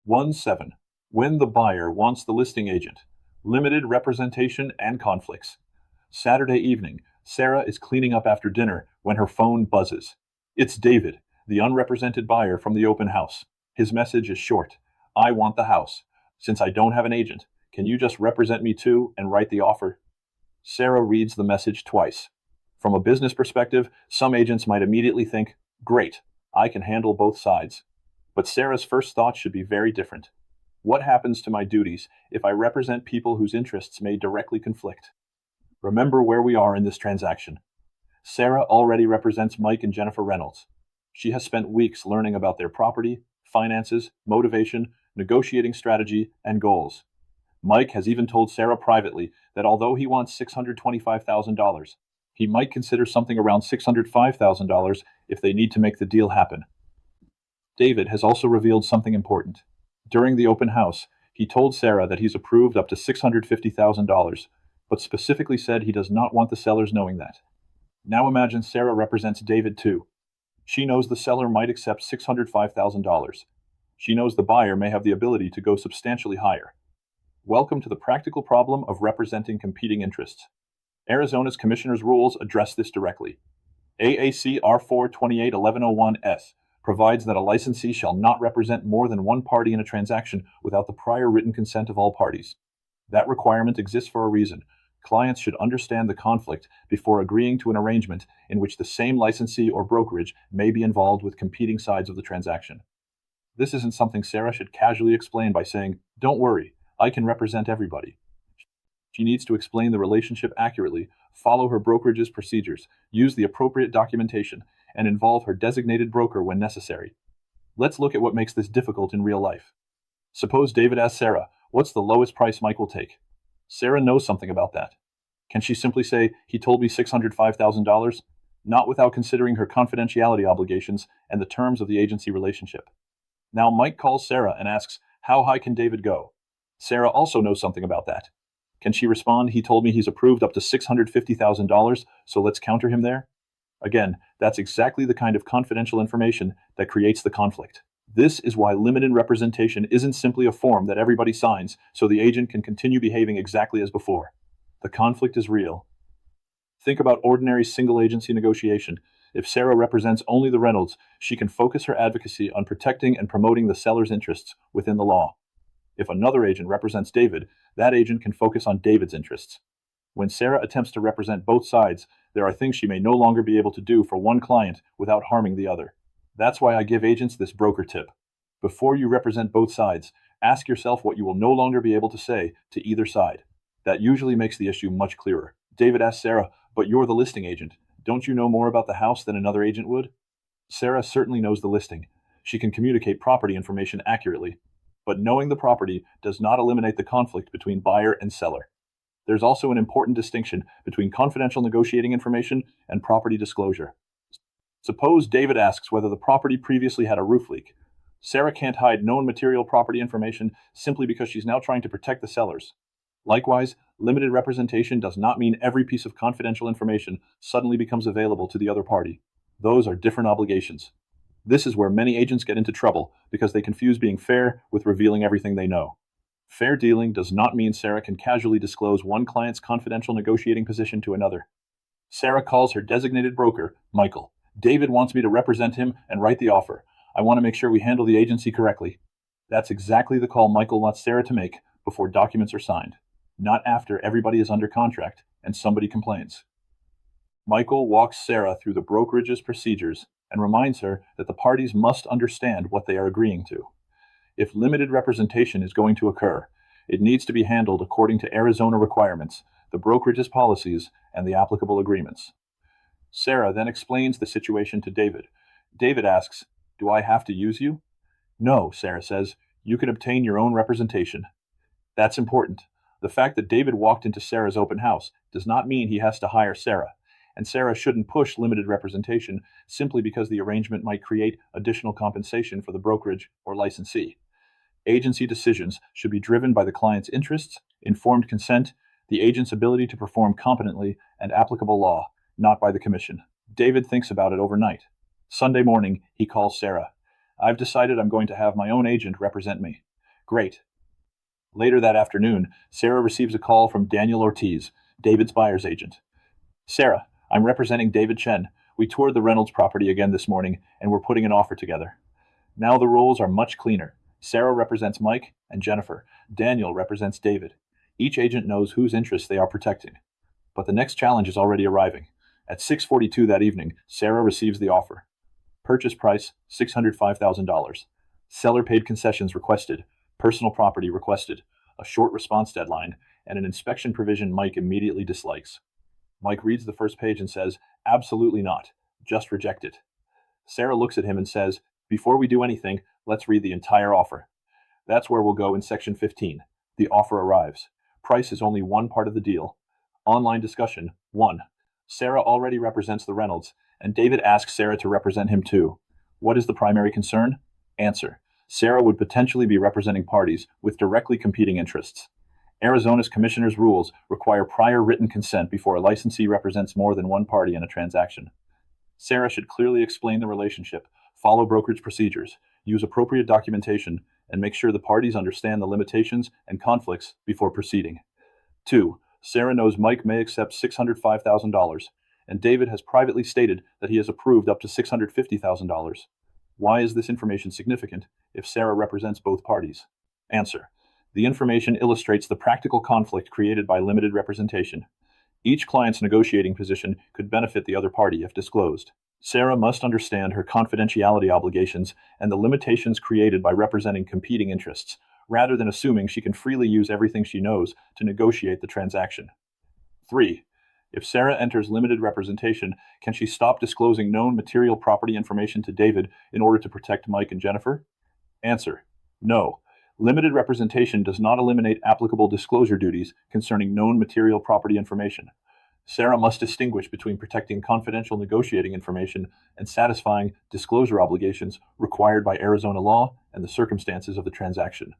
1-7. When the buyer wants the listing agent. Limited representation and conflicts. Saturday evening, Sarah is cleaning up after dinner when her phone buzzes. It's David, the unrepresented buyer from the open house. His message is short. I want the house. Since I don't have an agent, can you just represent me too and write the offer? Sarah reads the message twice. From a business perspective, some agents might immediately think, great, I can handle both sides. But Sarah's first thought should be very different. What happens to my duties if I represent people whose interests may directly conflict? Remember where we are in this transaction. Sarah already represents Mike and Jennifer Reynolds. She has spent weeks learning about their property, finances, motivation, negotiating strategy, and goals. Mike has even told Sarah privately that although he wants $625,000, he might consider something around $605,000 if they need to make the deal happen. David has also revealed something important. During the open house, he told Sarah that he's approved up to $650,000, but specifically said he does not want the sellers knowing that. Now imagine Sarah represents David too. She knows the seller might accept $605,000. She knows the buyer may have the ability to go substantially higher. Welcome to the practical problem of representing competing interests. Arizona's commissioner's rules address this directly. AAC R4281101S provides that a licensee shall not represent more than one party in a transaction without the prior written consent of all parties. That requirement exists for a reason. Clients should understand the conflict before agreeing to an arrangement in which the same licensee or brokerage may be involved with competing sides of the transaction. This isn't something Sarah should casually explain by saying, "Don't worry, I can represent everybody." She needs to explain the relationship accurately, follow her brokerage's procedures, use the appropriate documentation, and involve her designated broker when necessary. Let's look at what makes this difficult in real life. Suppose David asks Sarah, "What's the lowest price Mike will take?" Sarah knows something about that. Can she simply say, "He told me $605,000"? Not without considering her confidentiality obligations and the terms of the agency relationship. Now Mike calls Sarah and asks, "How high can David go?" Sarah also knows something about that. Can she respond, "He told me he's approved up to $650,000, so let's counter him there"? Again, that's exactly the kind of confidential information that creates the conflict. This is why limited representation isn't simply a form that everybody signs so the agent can continue behaving exactly as before. The conflict is real. Think about ordinary single agency negotiation. If Sarah represents only the Reynolds, she can focus her advocacy on protecting and promoting the seller's interests within the law. If another agent represents David, that agent can focus on David's interests. When Sarah attempts to represent both sides, there are things she may no longer be able to do for one client without harming the other. That's why I give agents this broker tip. Before you represent both sides, ask yourself what you will no longer be able to say to either side. That usually makes the issue much clearer. David asks Sarah, "But you're the listing agent. Don't you know more about the house than another agent would?" Sarah certainly knows the listing. She can communicate property information accurately. But knowing the property does not eliminate the conflict between buyer and seller. There's also an important distinction between confidential negotiating information and property disclosure. Suppose David asks whether the property previously had a roof leak. Sarah can't hide known material property information simply because she's now trying to protect the sellers. Likewise, limited representation does not mean every piece of confidential information suddenly becomes available to the other party. Those are different obligations. This is where many agents get into trouble because they confuse being fair with revealing everything they know. Fair dealing does not mean Sarah can casually disclose one client's confidential negotiating position to another. Sarah calls her designated broker, Michael. "David wants me to represent him and write the offer. I want to make sure we handle the agency correctly." That's exactly the call Michael wants Sarah to make before documents are signed, not after everybody is under contract and somebody complains. Michael walks Sarah through the brokerage's procedures and reminds her that the parties must understand what they are agreeing to. If limited representation is going to occur, it needs to be handled according to Arizona requirements, the brokerage's policies, and the applicable agreements. Sarah then explains the situation to David. David asks, "Do I have to use you?" "No," Sarah says, "you can obtain your own representation." That's important. The fact that David walked into Sarah's open house does not mean he has to hire Sarah, and Sarah shouldn't push limited representation simply because the arrangement might create additional compensation for the brokerage or licensee. Agency decisions should be driven by the client's interests, informed consent, the agent's ability to perform competently, and applicable law, not by the commission. David thinks about it overnight. Sunday morning, he calls Sarah. "I've decided I'm going to have my own agent represent me. Great. Later that afternoon, Sarah receives a call from Daniel Ortiz, David's buyer's agent. Sarah, I'm representing David Chen. We toured the Reynolds property again this morning, and we're putting an offer together. Now the roles are much cleaner. Sarah represents Mike and Jennifer. Daniel represents David. Each agent knows whose interests they are protecting. But the next challenge is already arriving. At 6:42 that evening, Sarah receives the offer. Purchase price $605,000. Seller paid concessions requested. Personal property requested. A short response deadline, and an inspection provision Mike immediately dislikes. Mike reads the first page and says, "Absolutely not. Just reject it." Sarah looks at him and says, "Before we do anything, let's read the entire offer." That's where we'll go in section 15. The offer arrives. Price is only one part of the deal. Online discussion 1. Sarah already represents the Reynolds, and David asks Sarah to represent him too. What is the primary concern? Answer. Sarah would potentially be representing parties with directly competing interests. Arizona's commissioner's rules require prior written consent before a licensee represents more than one party in a transaction. Sarah should clearly explain the relationship, follow brokerage procedures, use appropriate documentation, and make sure the parties understand the limitations and conflicts before proceeding. 2. Sarah knows Mike may accept $605,000, and David has privately stated that he has approved up to $650,000. Why is this information significant if Sarah represents both parties? Answer. The information illustrates the practical conflict created by limited representation. Each client's negotiating position could benefit the other party if disclosed. Sarah must understand her confidentiality obligations and the limitations created by representing competing interests, rather than assuming she can freely use everything she knows to negotiate the transaction. 3. If Sarah enters limited representation, can she stop disclosing known material property information to David in order to protect Mike and Jennifer? Answer. No. Limited representation does not eliminate applicable disclosure duties concerning known material property information. Sarah must distinguish between protecting confidential negotiating information and satisfying disclosure obligations required by Arizona law and the circumstances of the transaction.